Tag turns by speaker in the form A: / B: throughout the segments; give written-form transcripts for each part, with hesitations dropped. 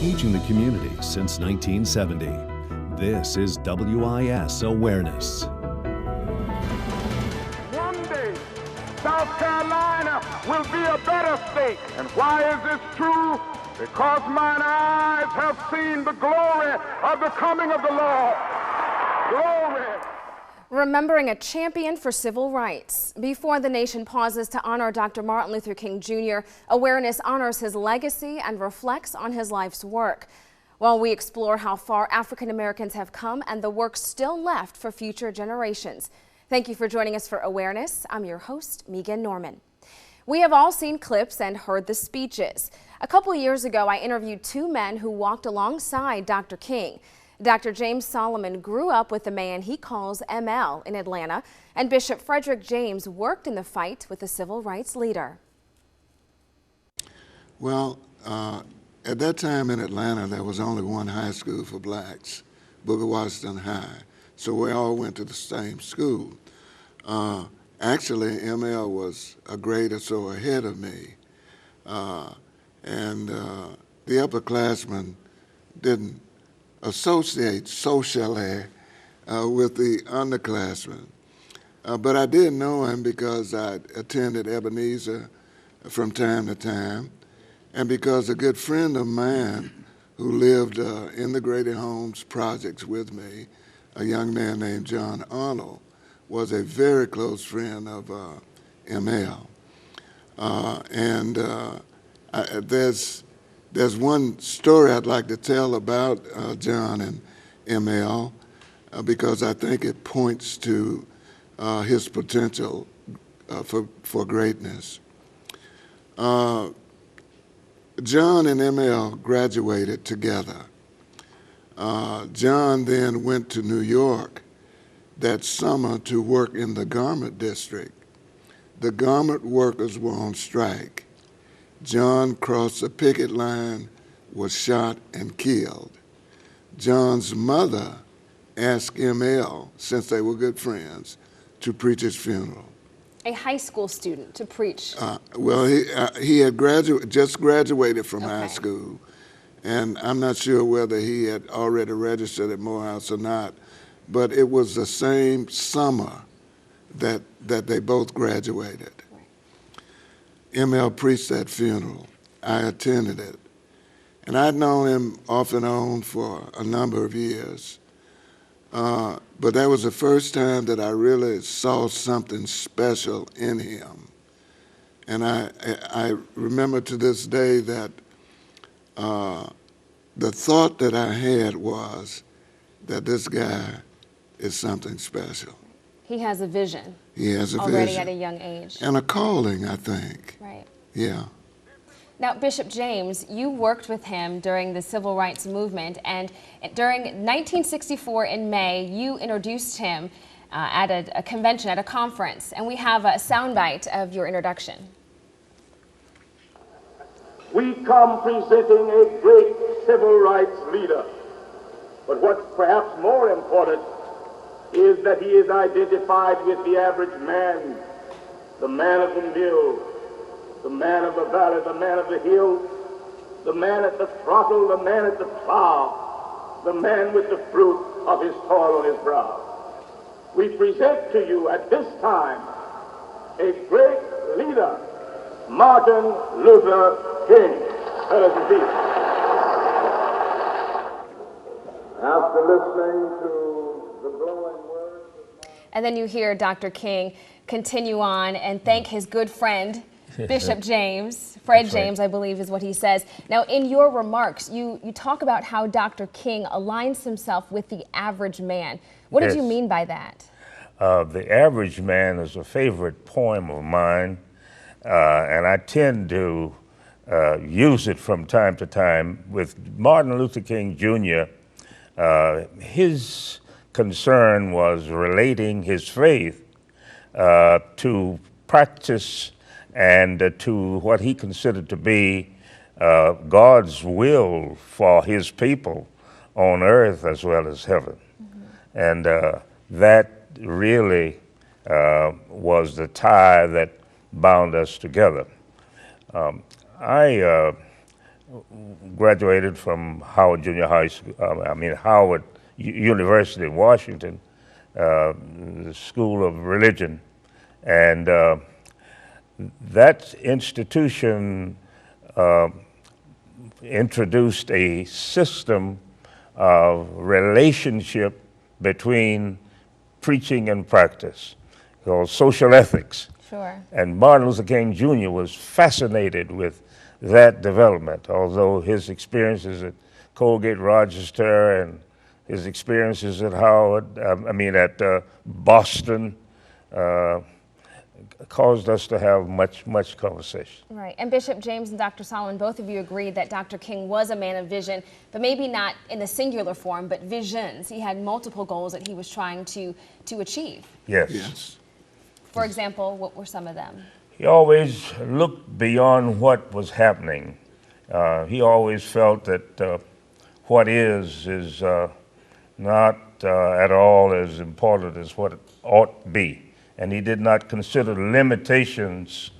A: engaging the community since 1970. This is WIS Awareness.
B: One day, South Carolina will be a better state. And why is this true? Because mine eyes have seen the glory of the coming of the Lord. Glory.
C: Remembering a champion for civil rights. Before the nation pauses to honor Dr. Martin Luther King Jr., Awareness honors his legacy and reflects on his life's work, while we explore how far African Americans have come and the work still left for future generations. Thank you for joining us for Awareness. I'm your host, Megan Norman. We have all seen clips and heard the speeches. A couple years ago, I interviewed two men who walked alongside Dr. King. Dr. James Solomon grew up with the man he calls ML in Atlanta, and Bishop Frederick James worked in the fight with the civil rights leader.
D: Well, at that time in Atlanta, there was only one high school for blacks, Booker Washington High. So we all went to the same school. Actually, ML was a grade or so ahead of me. And the upperclassmen didn't associate socially with the underclassmen. But I did know him because I attended Ebenezer from time to time, and because a good friend of mine who lived in the Grady Homes projects with me, a young man named John Arnold, was a very close friend of ML. There's one story I'd like to tell about John and ML because I think it points to his potential for greatness. John and ML graduated together. John then went to New York that summer to work in the garment district. The garment workers were on strike. John crossed the picket line, was shot and killed. John's mother asked ML, since they were good friends, to preach his funeral.
C: A high school student to preach.
D: Well, he had just graduated from high school, and I'm not sure whether he had already registered at Morehouse or not, but it was the same summer that they both graduated. ML preached that funeral. I attended it. And I'd known him off and on for a number of years. But that was the first time that I really saw something special in him. And I remember to this day that the thought that I had was that this guy is something special.
C: He has a vision.
D: He has a
C: already
D: vision.
C: At a young age.
D: And a calling, I think.
C: Right.
D: Yeah.
C: Now, Bishop James, you worked with him during the civil rights movement, and during 1964 in May, you introduced him at a convention, at a conference, and we have a soundbite of your introduction.
B: We come presenting a great civil rights leader. But what's perhaps more important is that he is identified with the average man, the man of the mill, the man of the valley, the man of the hill, the man at the throttle, the man at the plow, the man with the fruit of his toil on his brow. We present to you at this time a great leader, Martin Luther King. Let us be. After listening to the glowing words.
C: And then you hear Dr. King continue on and thank his good friend, Bishop James. Fred James, I believe is what he says. Now, in your remarks, you talk about how Dr. King aligns himself with the average man. What did you mean by that?
E: The Average Man is a favorite poem of mine, and I tend to use it from time to time. With Martin Luther King Jr., his concern was relating his faith to practice and to what he considered to be God's will for his people on earth as well as heaven. And that really was the tie that bound us together. I graduated from Howard Junior High School, Howard University in Washington, the School of Religion. And that institution introduced a system of relationship between preaching and practice called social ethics.
C: Sure.
E: And Martin Luther King Jr. was fascinated with that development, although his experiences at Colgate Rochester and his experiences at Boston caused us to have much conversation.
C: Right. And Bishop James and Dr. Solomon, both of you agreed that Dr. King was a man of vision, but maybe not in the singular form, but visions. He had multiple goals that he was trying to achieve.
E: Yes.
C: For example, what were some of them?
E: He always looked beyond what was happening. He always felt that what is not at all as important as what it ought to be. And he did not consider limitations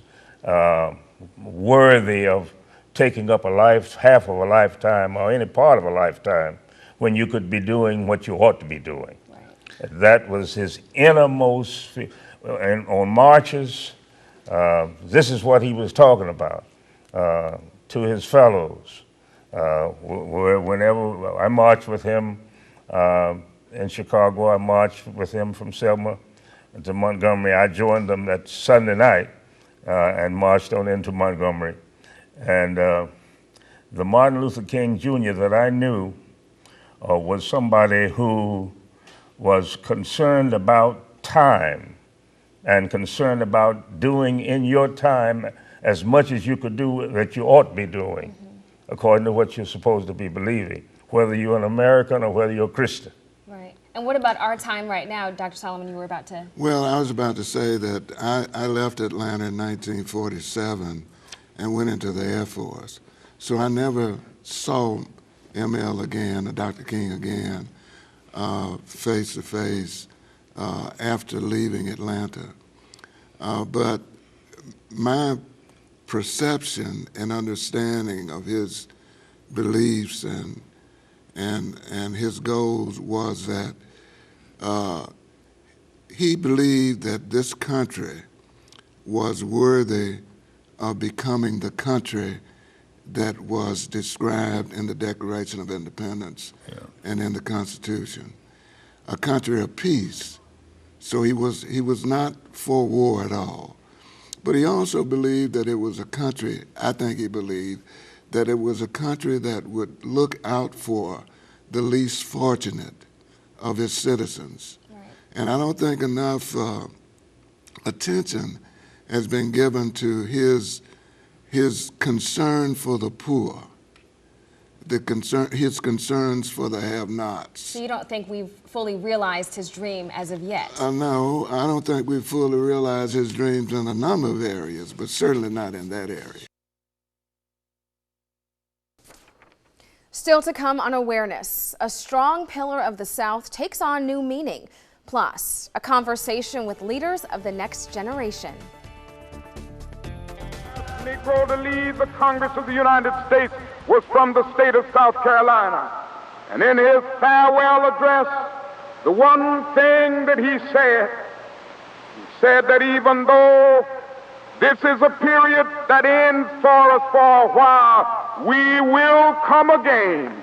E: worthy of taking up half of a lifetime or any part of a lifetime when you could be doing what you ought to be doing. Right. That was his innermost. And on marches, this is what he was talking about to his fellows. Whenever I marched with him in Chicago, I marched with him from Selma to Montgomery. I joined them that Sunday night and marched on into Montgomery. And the Martin Luther King Jr. that I knew was somebody who was concerned about time and concerned about doing in your time as much as you could do that you ought to be doing, according to what you're supposed to be believing, whether you're an American or whether you're a Christian.
C: Right. And what about our time right now, Dr. Solomon, you were about to?
D: Well, I was about to say that I left Atlanta in 1947 and went into the Air Force. So I never saw ML again, or Dr. King again, face to face after leaving Atlanta. But my perception and understanding of his beliefs and his goals was that he believed that this country was worthy of becoming the country that was described in the Declaration of Independence and in the Constitution, a country of peace. So he was not for war at all. But he also believed that it was a country, I think he believed, that it was a country that would look out for the least fortunate of its citizens. Right. And I don't think enough attention has been given to his concern for the poor, his concerns for the have-nots.
C: So you don't think we've fully realized his dream as of yet?
D: No, I don't think we've fully realized his dreams in a number of areas, but certainly not in that area.
C: Still to come on Awareness, a strong pillar of the South takes on new meaning. Plus, a conversation with leaders of the next generation.
B: Negro to lead the Congress of the United States was from the state of South Carolina. And in his farewell address, the one thing that he said that even though this is a period that ends for us for a while, we will come again.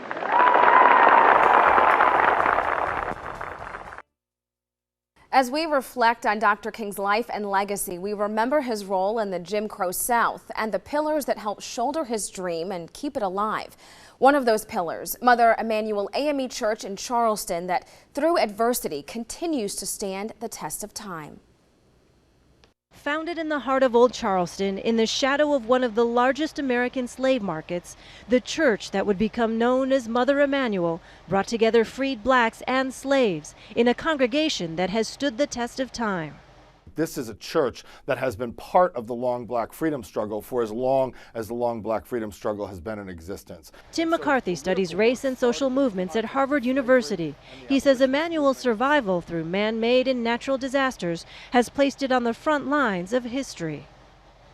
C: As we reflect on Dr. King's life and legacy, we remember his role in the Jim Crow South and the pillars that helped shoulder his dream and keep it alive. One of those pillars, Mother Emanuel AME Church in Charleston, that through adversity continues to stand the test of time.
F: Founded in the heart of Old Charleston, in the shadow of one of the largest American slave markets, the church that would become known as Mother Emanuel brought together freed blacks and slaves in a congregation that has stood the test of time.
G: This is a church that has been part of the long black freedom struggle for as long as the long black freedom struggle has been in existence.
F: Tim McCarthy studies race and social movements at Harvard University. He says Emanuel's survival through man-made and natural disasters has placed it on the front lines of history.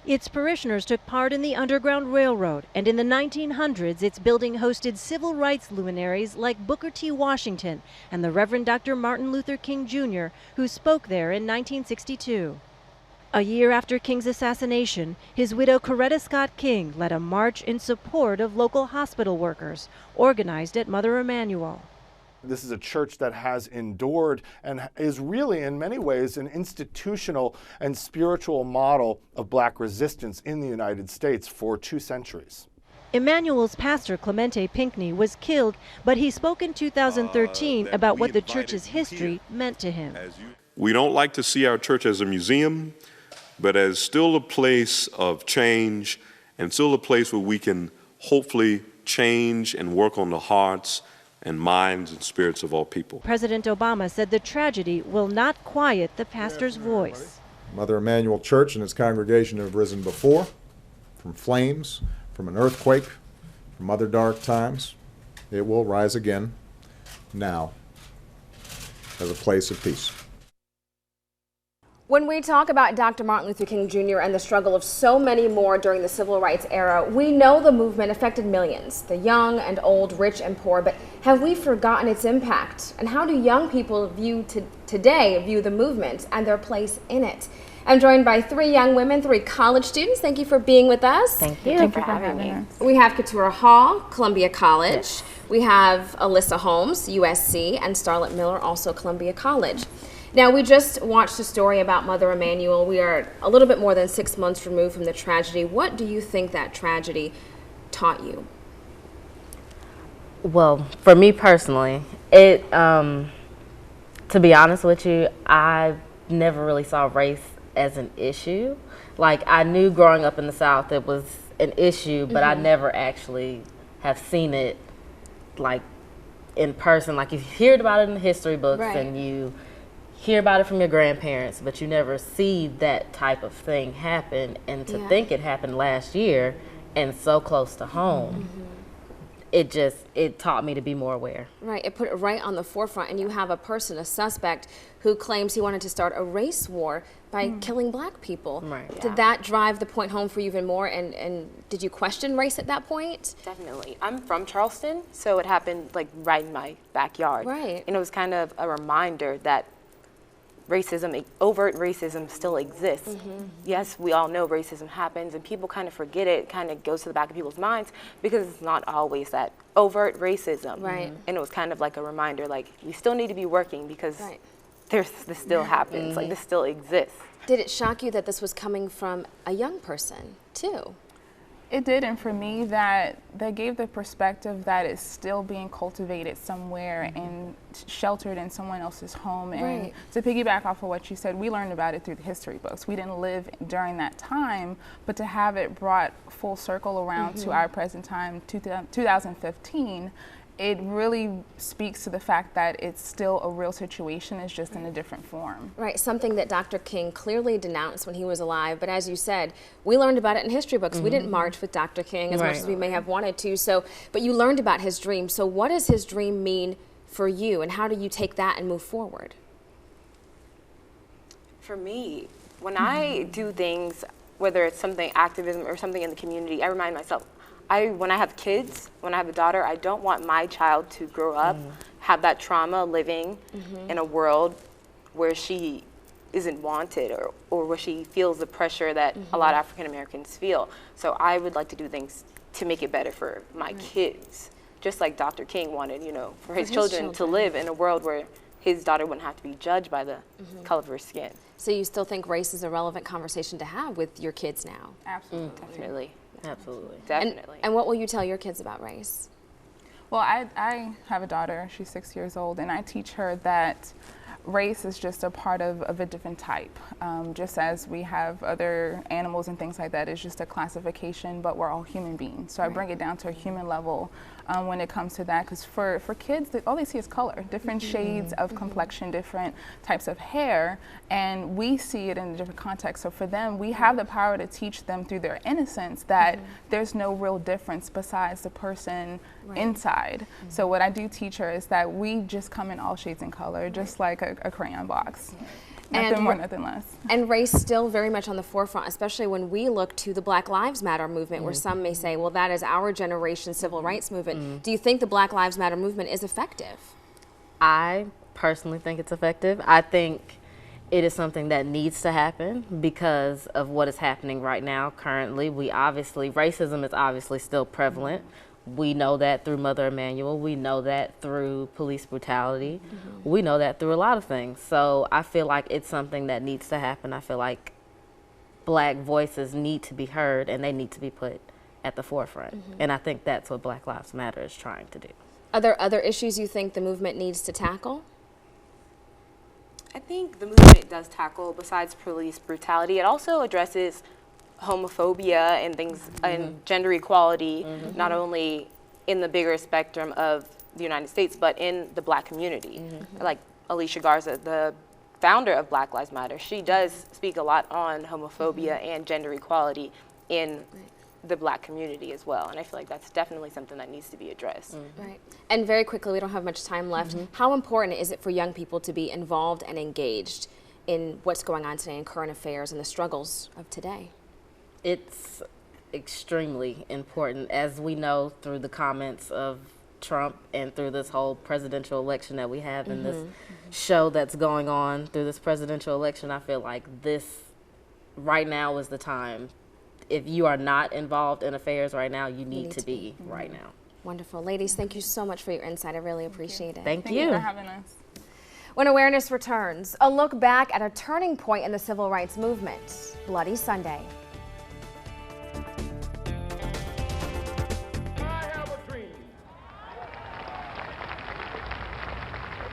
F: Its parishioners took part in the Underground Railroad, and in the 1900s, its building hosted civil rights luminaries like Booker T. Washington and the Reverend Dr. Martin Luther King Jr., who spoke there in 1962. A year after King's assassination, his widow Coretta Scott King led a march in support of local hospital workers, organized at Mother Emanuel.
G: This is a church that has endured and is really, in many ways, an institutional and spiritual model of black resistance in the United States for 2 centuries.
F: Emanuel's pastor, Clemente Pinckney, was killed, but he spoke in 2013 about what the church's history meant to him.
H: We don't like to see our church as a museum, but as still a place of change and still a place where we can hopefully change and work on the hearts and minds and spirits of all people.
F: President Obama said the tragedy will not quiet the pastor's voice.
I: Mother Emanuel Church and its congregation have risen before, from flames, from an earthquake, from other dark times. It will rise again now as a place of peace.
C: When we talk about Dr. Martin Luther King Jr. and the struggle of so many more during the civil rights era, we know the movement affected millions, the young and old, rich and poor, but have we forgotten its impact? And how do young people today view the movement and their place in it? I'm joined by 3 young women, 3 college students. Thank you for being with us.
J: Thank you for having me.
C: We have Keturah Hall, Columbia College. Yes. We have Alyssa Holmes, USC, and Starlett Miller, also Columbia College. Now, we just watched a story about Mother Emanuel. We are a little bit more than 6 months removed from the tragedy. What do you think that tragedy taught you?
J: Well, for me personally, it, to be honest with you, I never really saw race as an issue. Like, I knew growing up in the South it was an issue, but I never actually have seen it, like, in person. Like, you hear about it in the history books, right, and you hear about it from your grandparents, but you never see that type of thing happen. And to think it happened last year and so close to home, it taught me to be more aware.
C: Right, it put it right on the forefront, and you have a person, a suspect, who claims he wanted to start a race war by killing black people. Right. Did that drive the point home for you even more, and did you question race at that point?
K: Definitely. I'm from Charleston, so it happened like right in my backyard. Right. And it was kind of a reminder that racism, overt racism still exists. Yes, we all know racism happens, and people kind of forget it, kind of goes to the back of people's minds because it's not always that overt racism. Right. And it was kind of like a reminder, like, we still need to be working because this still happens, like this still exists.
C: Did it shock you that this was coming from a young person too?
L: It did, and for me, that gave the perspective that it's still being cultivated somewhere and sheltered in someone else's home. And to piggyback off of what you said, we learned about it through the history books. We didn't live during that time, but to have it brought full circle around to our present time, 2015, it really speaks to the fact that it's still a real situation, it's just in a different form.
C: Right, something that Dr. King clearly denounced when he was alive, but as you said, we learned about it in history books. We didn't march with Dr. King as much as we may have wanted to, but you learned about his dream. So what does his dream mean for you, and how do you take that and move forward?
K: For me, when I do things, whether it's something activism or something in the community, I remind myself, when I have kids, when I have a daughter, I don't want my child to grow up, have that trauma living in a world where she isn't wanted or where she feels the pressure that a lot of African Americans feel. So I would like to do things to make it better for my kids, just like Dr. King wanted, for his children to live in a world where his daughter wouldn't have to be judged by the color of her skin.
C: So you still think race is a relevant conversation to have with your kids now?
L: Absolutely.
K: Definitely.
J: Absolutely.
K: Definitely.
C: And what will you tell your kids about race?
L: Well, I have a daughter, she's 6 years old, and I teach her that race is just a part of a different type. Just as we have other animals and things like that, it's just a classification, but we're all human beings. So I bring it down to a human level when it comes to that, because for kids, all they see is color, different shades of complexion, different types of hair, and we see it in a different context. So for them, we have the power to teach them through their innocence that there's no real difference besides the person inside. So what I do teach her is that we just come in all shades and color, just like a crayon box. Nothing more, nothing less.
C: And race still very much on the forefront, especially when we look to the Black Lives Matter movement, where some may say, well, that is our generation's civil rights movement. Do you think the Black Lives Matter movement is effective?
J: I personally think it's effective. I think it is something that needs to happen because of what is happening right now currently. Racism is obviously still prevalent. We know that through Mother Emanuel. We know that through police brutality. We know that through a lot of things. So I feel like it's something that needs to happen. I feel like Black voices need to be heard and they need to be put at the forefront. And I think that's what Black Lives Matter is trying to do.
C: Are there other issues you think the movement needs to tackle?
K: I think the movement does tackle, besides police brutality, it also addresses homophobia and things, and gender equality, not only in the bigger spectrum of the United States, but in the Black community. Like Alicia Garza, the founder of Black Lives Matter, she does speak a lot on homophobia and gender equality in the Black community as well. And I feel like that's definitely something that needs to be addressed.
C: Right. And very quickly, we don't have much time left. How important is it for young people to be involved and engaged in what's going on today in current affairs and the struggles of today?
J: It's extremely important, as we know through the comments of Trump and through this whole presidential election that we have and this show that's going on through this presidential election. I feel like this right now is the time. If you are not involved in affairs right now, you need to be right now.
C: Wonderful. Ladies, thank you so much for your insight. I really appreciate it.
J: Thank
L: Thank you for having us.
C: When Awareness returns, a look back at a turning point in the civil rights movement, Bloody Sunday.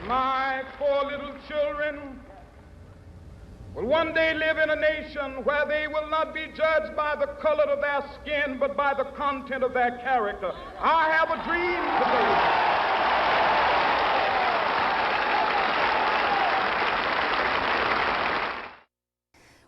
B: My poor little children will one day live in a nation where they will not be judged by the color of their skin, but by the content of their character. I have a dream today.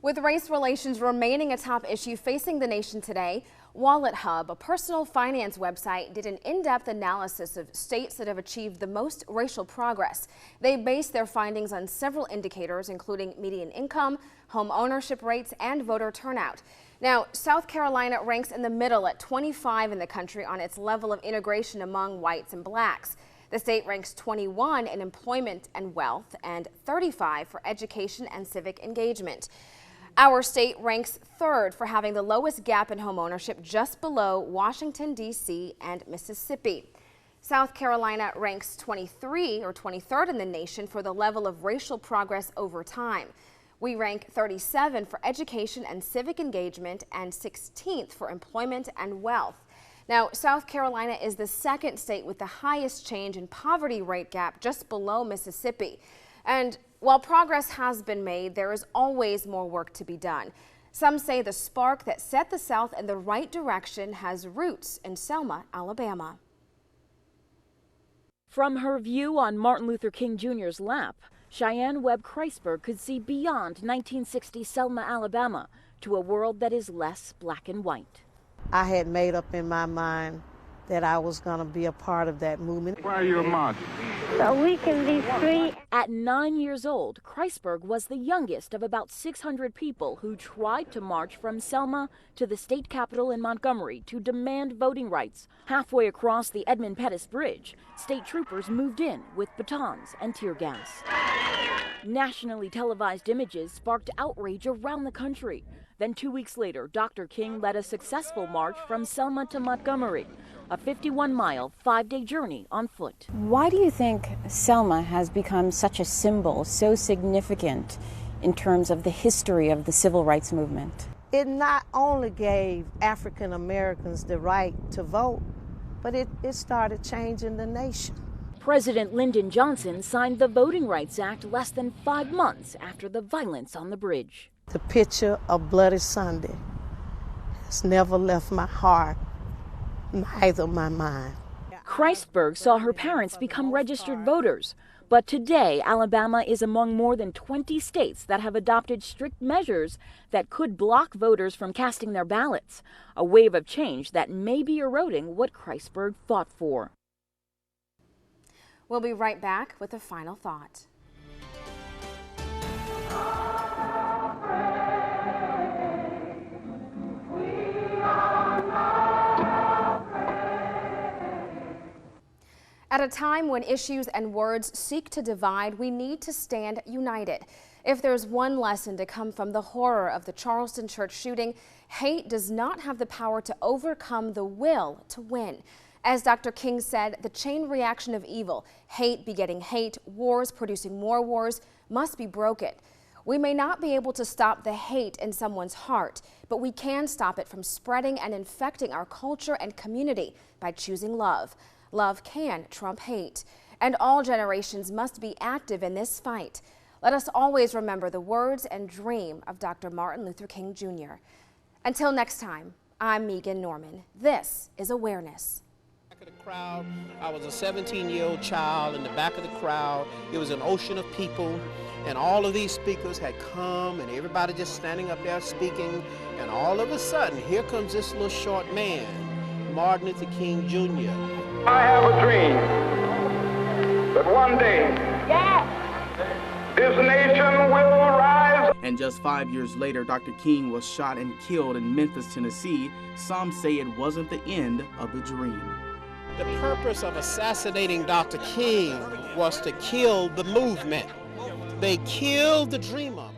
C: With race relations remaining a top issue facing the nation today, Wallet Hub, a personal finance website, did an in-depth analysis of states that have achieved the most racial progress. They based their findings on several indicators, including median income, home ownership rates, and voter turnout. Now, South Carolina ranks in the middle at 25 in the country on its level of integration among whites and blacks. The state ranks 21 in employment and wealth and 35 for education and civic engagement. Our state ranks third for having the lowest gap in home ownership, just below Washington, D.C. and Mississippi. South Carolina ranks 23rd in the nation for the level of racial progress over time. We rank 37 for education and civic engagement and 16th for employment and wealth. Now, South Carolina is the second state with the highest change in poverty rate gap, just below Mississippi. And while progress has been made, there is always more work to be done. Some say the spark that set the South in the right direction has roots in Selma, Alabama.
M: From her view on Martin Luther King Jr.'s lap, Cheyenne Webb Kreisberg could see beyond 1960 Selma, Alabama, to a world that is less black and white.
N: I had made up in my mind that I was going to be a part of that movement.
B: Why are you a martyr?
M: So we can be free. At 9 years old, Kreisberg was the youngest of about 600 people who tried to march from Selma to the state capitol in Montgomery to demand voting rights. Halfway across the Edmund Pettus Bridge, state troopers moved in with batons and tear gas. Nationally televised images sparked outrage around the country. Then 2 weeks later, Dr. King led a successful march from Selma to Montgomery, a 51-mile, 5-day journey on foot.
O: Why do you think Selma has become such a symbol, so significant in terms of the history of the civil rights movement?
N: It not only gave African Americans the right to vote, but it started changing the nation.
M: President Lyndon Johnson signed the Voting Rights Act less than 5 months after the violence on the bridge.
N: The picture of Bloody Sunday has never left my heart, neither my mind.
M: Kreisberg saw her parents become registered voters, but today Alabama is among more than 20 states that have adopted strict measures that could block voters from casting their ballots, a wave of change that may be eroding what Kreisberg fought for.
C: We'll be right back with a final thought. At a time when issues and words seek to divide, we need to stand united. If there's one lesson to come from the horror of the Charleston church shooting, hate does not have the power to overcome the will to win. As Dr. King said, the chain reaction of evil, hate begetting hate, wars producing more wars, must be broken. We may not be able to stop the hate in someone's heart, but we can stop it from spreading and infecting our culture and community by choosing love. Love can trump hate, and all generations must be active in this fight. Let us always remember the words and dream of Dr. Martin Luther King Jr. Until next time, I'm Megan Norman. This is Awareness.
P: Back of the crowd, I was a 17-year-old child in the back of the crowd. It was an ocean of people, and all of these speakers had come, and everybody just standing up there speaking, and all of a sudden, here comes this little short man, Martin Luther King Jr.
B: I have a dream that one day this nation will rise.
Q: And just 5 years later, Dr. King was shot and killed in Memphis, Tennessee. Some say it wasn't the end of the dream.
P: The purpose of assassinating Dr. King was to kill the movement. They killed the dreamer.